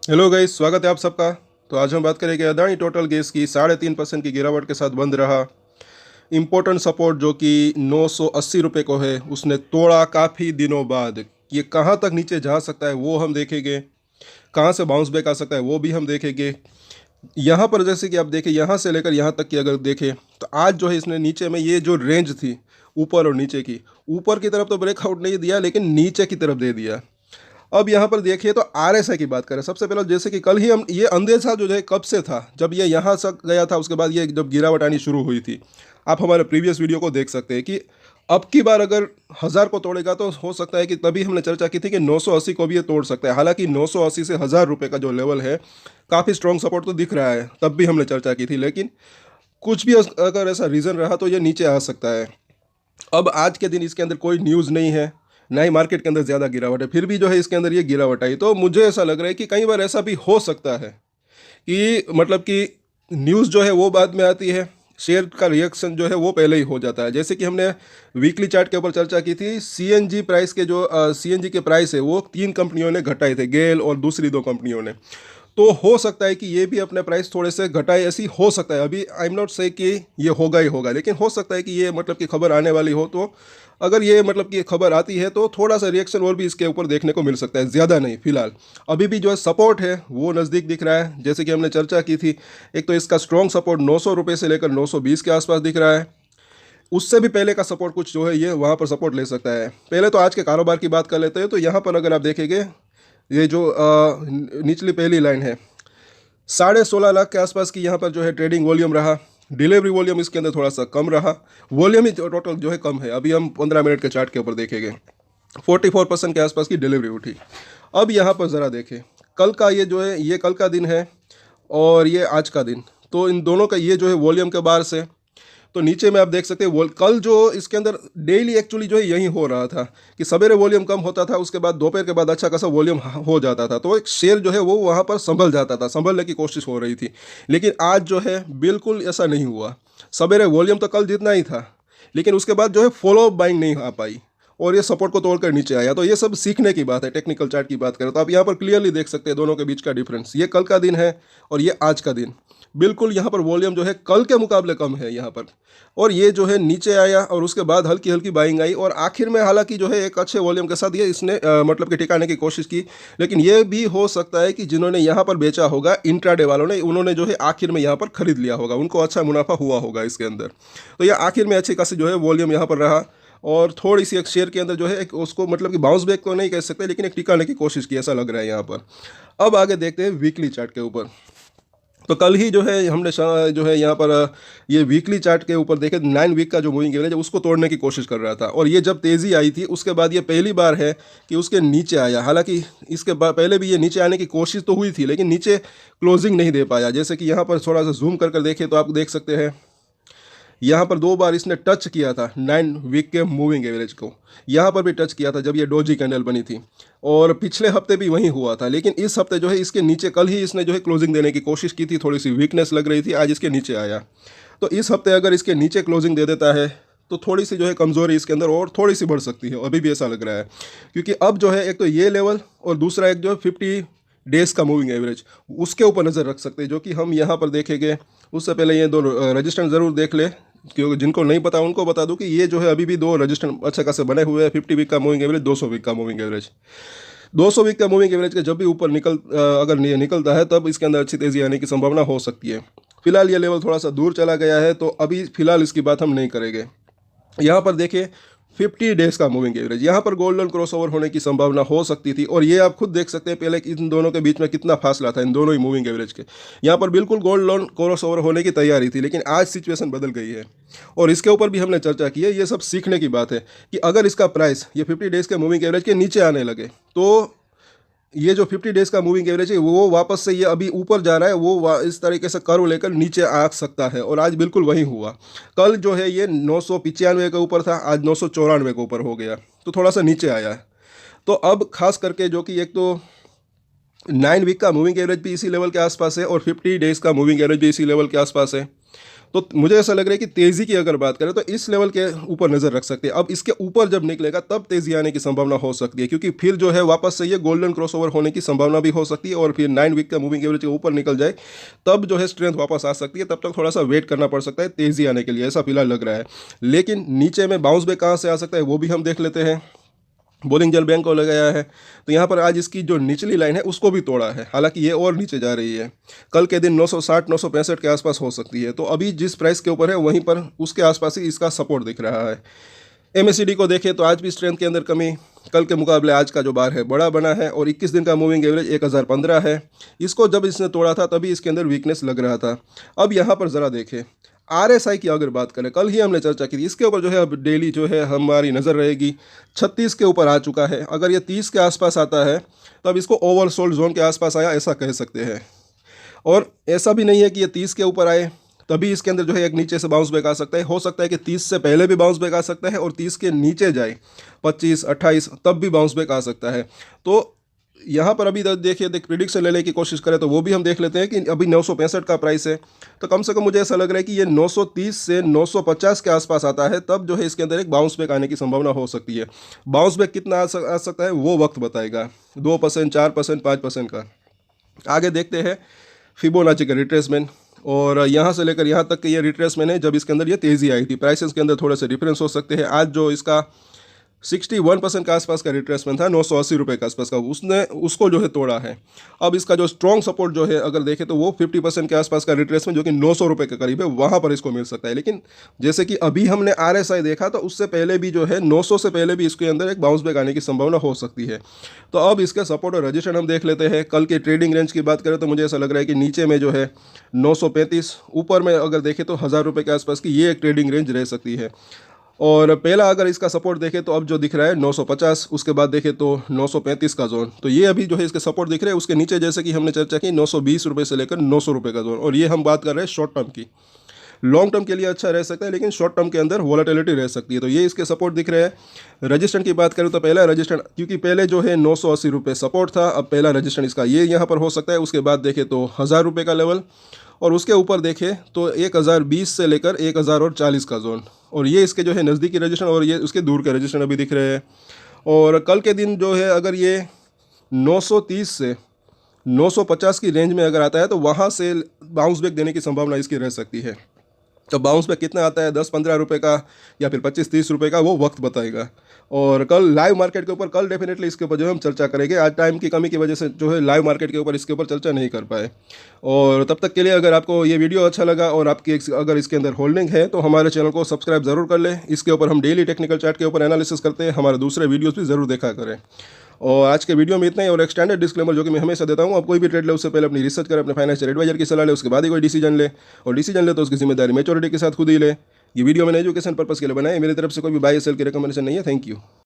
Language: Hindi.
हेलो गाइस, स्वागत है आप सबका। तो आज हम बात करेंगे अदानी टोटल गैस की 3.5% की गिरावट के साथ बंद रहा। इम्पोर्टेंट सपोर्ट जो कि 980 रुपये को है, उसने तोड़ा काफ़ी दिनों बाद। ये कहाँ तक नीचे जा सकता है वो हम देखेंगे, कहाँ से बाउंस बैक आ सकता है वो भी हम देखेंगे। यहाँ पर जैसे कि आप देखें, यहाँ से लेकर यहाँ तक की अगर देखें तो आज जो है इसने नीचे में ये जो रेंज थी ऊपर और नीचे की, ऊपर की तरफ तो ब्रेकआउट नहीं दिया लेकिन नीचे की तरफ दे दिया। अब यहाँ पर देखिए तो आरएसआई की बात करें सबसे पहले, जैसे कि कल ही हम ये अंदेशा जो है कब से था, जब ये यहाँ तक गया था उसके बाद ये जब गिरावट आनी शुरू हुई थी। आप हमारे प्रीवियस वीडियो को देख सकते हैं कि अब की बार अगर 1000 को तोड़ेगा तो हो सकता है कि तभी हमने चर्चा की थी कि 980 को भी ये तोड़ सकता है। हालांकि 980 से 1000 रुपये का जो लेवल है, काफ़ी स्ट्रॉन्ग सपोर्ट तो दिख रहा है, तब भी हमने चर्चा की थी। लेकिन कुछ भी अगर ऐसा रीज़न रहा तो ये नीचे आ सकता है। अब आज के दिन इसके अंदर कोई न्यूज़ नहीं है, ना ही मार्केट के अंदर ज़्यादा गिरावट है, फिर भी जो है इसके अंदर ये गिरावट आई। तो मुझे ऐसा लग रहा है कि कई बार ऐसा भी हो सकता है कि मतलब कि न्यूज़ जो है वो बाद में आती है, शेयर का रिएक्शन जो है वो पहले ही हो जाता है। जैसे कि हमने वीकली चार्ट के ऊपर चर्चा की थी, सीएनजी प्राइस के जो सीएनजी के प्राइस है वो 3 कंपनियों ने घटाए थे, गेल और दूसरी 2 कंपनियों ने। तो हो सकता है कि ये भी अपने प्राइस थोड़े से घटाए, ऐसी हो सकता है। अभी आई एम नॉट से कि ये होगा ही होगा, लेकिन हो सकता है कि ये मतलब कि खबर आने वाली हो। तो अगर ये मतलब कि खबर आती है तो थोड़ा सा रिएक्शन और भी इसके ऊपर देखने को मिल सकता है, ज़्यादा नहीं। फिलहाल अभी भी जो है सपोर्ट है वो नज़दीक दिख रहा है, जैसे कि हमने चर्चा की थी। एक तो इसका स्ट्रॉन्ग सपोर्ट 900 रुपये से लेकर 920 के आसपास दिख रहा है। उससे भी पहले का सपोर्ट कुछ जो है ये वहाँ पर सपोर्ट ले सकता है। पहले तो आज के कारोबार की बात कर लेते हैं। तो यहाँ पर अगर आप देखेंगे, ये जो निचली पहली लाइन है, 16.5 लाख के आसपास की यहाँ पर जो है ट्रेडिंग वॉल्यूम रहा। डिलीवरी वॉल्यूम इसके अंदर थोड़ा सा कम रहा, वॉल्यूम ही टोटल जो है कम है। अभी हम 15 मिनट के चार्ट के ऊपर देखेंगे, 44% के आसपास की डिलीवरी उठी। अब यहाँ पर ज़रा देखें, कल का ये जो है, ये कल का दिन है और ये आज का दिन। तो इन दोनों का ये जो है वॉल्यूम के बाहर से, तो नीचे में आप देख सकते हैं कल जो इसके अंदर डेली एक्चुअली जो है यही हो रहा था कि सवेरे वॉल्यूम कम होता था, उसके बाद दोपहर के बाद अच्छा खासा वॉल्यूम हो जाता था। तो एक शेयर जो है वो वहाँ पर संभल जाता था, संभलने की कोशिश हो रही थी। लेकिन आज जो है बिल्कुल ऐसा नहीं हुआ। सवेरे वॉल्यूम तो कल जितना ही था, लेकिन उसके बाद जो है फॉलो बाइंग नहीं आ पाई और ये सपोर्ट को तोड़कर नीचे आया। तो ये सब सीखने की बात है। टेक्निकल चार्ट की बात करें तो आप यहाँ पर क्लियरली देख सकते हैं दोनों के बीच का डिफरेंस। ये कल का दिन है और ये आज का दिन। बिल्कुल यहाँ पर वॉल्यूम जो है कल के मुकाबले कम है यहाँ पर, और ये जो है नीचे आया और उसके बाद हल्की हल्की बाइंग आई और आखिर में हालांकि जो है एक अच्छे वॉल्यूम के साथ ये इसने मतलब कि टिकाने की कोशिश की। लेकिन ये भी हो सकता है कि जिन्होंने यहाँ पर बेचा होगा इंट्राडे वालों ने, उन्होंने जो है आखिर में यहाँ पर खरीद लिया होगा, उनको अच्छा मुनाफा हुआ होगा इसके अंदर। तो ये आखिर में अच्छी खासी जो है वॉल्यूम यहाँ पर रहा और थोड़ी सी एक शेयर के अंदर जो है एक उसको मतलब कि बाउंस बैक तो नहीं कह सकते, लेकिन एक टिकाने की कोशिश की, ऐसा लग रहा है यहाँ पर। अब आगे देखते हैं वीकली चार्ट के ऊपर। तो कल ही जो है हमने जो है यहाँ पर ये वीकली चार्ट के ऊपर देखे 9 वीक का जो मूविंग एवरेज है उसको तोड़ने की कोशिश कर रहा था। और ये जब तेज़ी आई थी उसके बाद ये पहली बार है कि उसके नीचे आया। हालांकि इसके पहले भी ये नीचे आने की कोशिश तो हुई थी, लेकिन नीचे क्लोजिंग नहीं दे पाया। जैसे कि यहाँ पर थोड़ा सा जूम कर देखें तो आप देख सकते हैं, यहाँ पर 2 बार इसने टच किया था 9 वीक के मूविंग एवरेज को। यहाँ पर भी टच किया था जब ये डोजी कैंडल बनी थी, और पिछले हफ्ते भी वही हुआ था। लेकिन इस हफ्ते जो है इसके नीचे, कल ही इसने जो है क्लोजिंग देने की कोशिश की थी, थोड़ी सी वीकनेस लग रही थी, आज इसके नीचे आया। तो इस हफ्ते अगर इसके नीचे क्लोजिंग दे देता है तो थोड़ी सी जो है कमज़ोरी इसके अंदर और थोड़ी सी बढ़ सकती है। अभी भी ऐसा लग रहा है, क्योंकि अब जो है एक तो ये लेवल और दूसरा एक जो है 50 डेज़ का मूविंग एवरेज, उसके ऊपर नज़र रख सकते हैं, जो कि हम यहाँ पर देखेंगे। उससे पहले ये 2 रजिस्टेंस ज़रूर देख ले, क्योंकि जिनको नहीं पता उनको बता दूं कि ये जो है अभी भी 2 रजिस्टर अच्छे खासे बने हुए हैं। 50 वीक का मूविंग एवरेज, 200 वीक का मूविंग एवरेज। 200 वीक का मूविंग एवरेज के जब भी ऊपर अगर ये निकलता है तब इसके अंदर अच्छी तेज़ी आने की संभावना हो सकती है। फिलहाल ये लेवल थोड़ा सा दूर चला गया है, तो अभी फिलहाल इसकी बात हम नहीं करेंगे। यहाँ पर देखिए 50 डेज़ का मूविंग एवरेज, यहाँ पर गोल्डन क्रॉसओवर होने की संभावना हो सकती थी। और ये आप खुद देख सकते हैं पहले कि इन दोनों के बीच में कितना फासला था, इन दोनों ही मूविंग एवरेज के। यहाँ पर बिल्कुल गोल्डन क्रॉसओवर होने की तैयारी थी, लेकिन आज सिचुएशन बदल गई है और इसके ऊपर भी हमने चर्चा की है। ये सब सीखने की बात है कि अगर इसका प्राइस ये 50 डेज़ के मूविंग एवरेज के नीचे आने लगे तो ये जो 50 डेज़ का मूविंग एवरेज है वो वापस से, ये अभी ऊपर जा रहा है, वो इस तरीके से कर्व लेकर नीचे आ सकता है। और आज बिल्कुल वही हुआ। कल जो है ये 995 के ऊपर था, आज 994 के ऊपर हो गया, तो थोड़ा सा नीचे आया है। तो अब खास करके जो कि एक तो 9 वीक का मूविंग एवरेज भी इसी लेवल के आसपास है और 50 डेज़ का मूविंग एवरेज भी इसी लेवल के आसपास है। तो मुझे ऐसा लग रहा है कि तेज़ी की अगर बात करें तो इस लेवल के ऊपर नज़र रख सकते हैं। अब इसके ऊपर जब निकलेगा तब तेज़ी आने की संभावना हो सकती है, क्योंकि फिर जो है वापस से ये गोल्डन क्रॉसओवर होने की संभावना भी हो सकती है और फिर 9 वीक का मूविंग एवरेज के ऊपर निकल जाए तब जो है स्ट्रेंथ वापस आ सकती है। तब तक थोड़ा सा वेट करना पड़ सकता है तेज़ी आने के लिए, ऐसा फिलहाल लग रहा है। लेकिन नीचे में बाउंस बैक कहाँ से आ सकता है वो भी हम देख लेते हैं। बोलिंजर बैंक को लगाया है तो यहाँ पर आज इसकी जो निचली लाइन है उसको भी तोड़ा है, हालांकि ये और नीचे जा रही है। कल के दिन 960 965 के आसपास हो सकती है, तो अभी जिस प्राइस के ऊपर है वहीं पर उसके आसपास ही इसका सपोर्ट दिख रहा है। एमएससीडी को देखें तो आज भी स्ट्रेंथ के अंदर कमी, कल के मुकाबले आज का जो बार है बड़ा बना है और 21 दिन का मूविंग एवरेज 1015 है। इसको जब इसने तोड़ा था तभी इसके अंदर वीकनेस लग रहा था। अब यहाँ पर ज़रा देखें आरएसआई की अगर बात करें, कल ही हमने चर्चा की थी इसके ऊपर, जो है अब डेली जो है हमारी नज़र रहेगी। 36 के ऊपर आ चुका है, अगर ये 30 के आसपास आता है तब इसको ओवरसोल्ड जोन के आसपास आया ऐसा कह सकते हैं। और ऐसा भी नहीं है कि ये 30 के ऊपर आए तभी इसके अंदर जो है एक नीचे से बाउंस बैक आ सकता है। हो सकता है कि 30 से पहले भी बाउंस बैक आ सकता है और 30 के नीचे जाए 25 28 तब भी बाउंस बैक आ सकता है। तो यहाँ पर अभी देखिए प्रिडिक्शन लेने की कोशिश करें तो वो भी हम देख लेते हैं कि अभी 965 का प्राइस है, तो कम से कम मुझे ऐसा लग रहा है कि ये 930 से 950 के आसपास आता है तब जो है इसके अंदर एक बाउंस बैक आने की संभावना हो सकती है। बाउंस बैक कितना आ सकता है वो वक्त बताएगा, 2% 4% 5% का। आगे देखते हैं फिबोनाची का रिट्रेसमेंट, और यहाँ से लेकर यहाँ तक कि ये रिट्रेसमेंट है जब इसके अंदर ये तेज़ी आई थी। प्राइसेस के अंदर थोड़े से डिफरेंस हो सकते हैं। आज जो इसका 61% के आसपास का रिट्रेसमेंट था 980 रुपये के आसपास का, उसको जो है तोड़ा है। अब इसका जो स्ट्रॉन्ग सपोर्ट जो है अगर देखें तो वो 50% के आसपास का रिट्रेसमेंट जो कि 900 रुपये के करीब है वहाँ पर इसको मिल सकता है। लेकिन जैसे कि अभी हमने आरएसआई देखा तो उससे पहले भी जो है 900 से पहले भी इसके अंदर एक बाउंस बैक आने की संभावना हो सकती है। तो अब इसके सपोर्ट और रजिस्ट्रेशन हम देख लेते हैं। कल के ट्रेडिंग रेंज की बात करें तो मुझे ऐसा लग रहा है कि नीचे में जो है 935, ऊपर में अगर देखें तो 1000 रुपये के आसपास की ये एक ट्रेडिंग रेंज रह सकती है। और पहला अगर इसका सपोर्ट देखें तो अब जो दिख रहा है 950, उसके बाद देखें तो 935 का जोन, तो ये अभी जो है इसके सपोर्ट दिख रहे हैं। उसके नीचे जैसे कि हमने चर्चा की 920 रुपये से लेकर 900 रुपये का जोन, और ये हम बात कर रहे हैं शॉर्ट टर्म की। लॉन्ग टर्म के लिए अच्छा रह सकता है लेकिन शॉर्ट टर्म के अंदर वॉलेटिलिटी रह सकती है, तो ये इसके सपोर्ट दिख रहे हैं। रजिस्ट्रेशन की बात करें तो पहला रजिस्ट्रेशन, क्योंकि पहले जो है 980 रुपये सपोर्ट था, अब पहला रजिस्ट्रेशन इसका ये यहाँ पर हो सकता है। उसके बाद देखें तो 1000 रुपये का लेवल, और उसके ऊपर देखें तो 1020 से लेकर 1040 का जोन, और ये इसके जो है नज़दीकी रजिस्ट्रेशन और ये उसके दूर के रजिस्ट्रेशन अभी दिख रहे हैं। और कल के दिन जो है अगर ये 930 से 950 की रेंज में अगर आता है तो वहाँ से बाउंस बैक देने की संभावना इसकी रह सकती है। तो बाउंस बैक कितना आता है, 10-15 रुपये का या फिर 25-30 रुपये का, वो वक्त बताएगा। और कल लाइव मार्केट के ऊपर कल डेफिनेटली इसके ऊपर जो हम चर्चा करेंगे। आज टाइम की कमी की वजह से जो है लाइव मार्केट के ऊपर इसके ऊपर चर्चा नहीं कर पाए। और तब तक के लिए अगर आपको ये वीडियो अच्छा लगा और आपकी अगर इसके अंदर होल्डिंग है तो हमारे चैनल को सब्सक्राइब ज़रूर कर लें। इसके ऊपर हम डेली टेक्निकल चार्ट के ऊपर एनालिसिस करते हैं, हमारे दूसरे वीडियोज़ भी ज़रूर देखा करें। और आज के वीडियो में इतना ही, और एक स्टैंडर्ड डिस्क्लेमर जो कि मैं हमेशा देता हूँ, आप कोई भी ट्रेड ले उससे पहले अपनी रिसर्च करें, अपने फाइनेंशियल एडवाइजर की सलाह ले, उसके बाद ही कोई डिसीजन ले, और डिसीजन ले तो उसकी जिम्मेदारी मेच्योरिटी के साथ खुद ही ले। ये वीडियो मैंने एजुकेशन पर्पस के लिए बनाया है, मेरी तरफ से कोई भी बाय सेल की रिकमेंडेशन नहीं है। Thank you.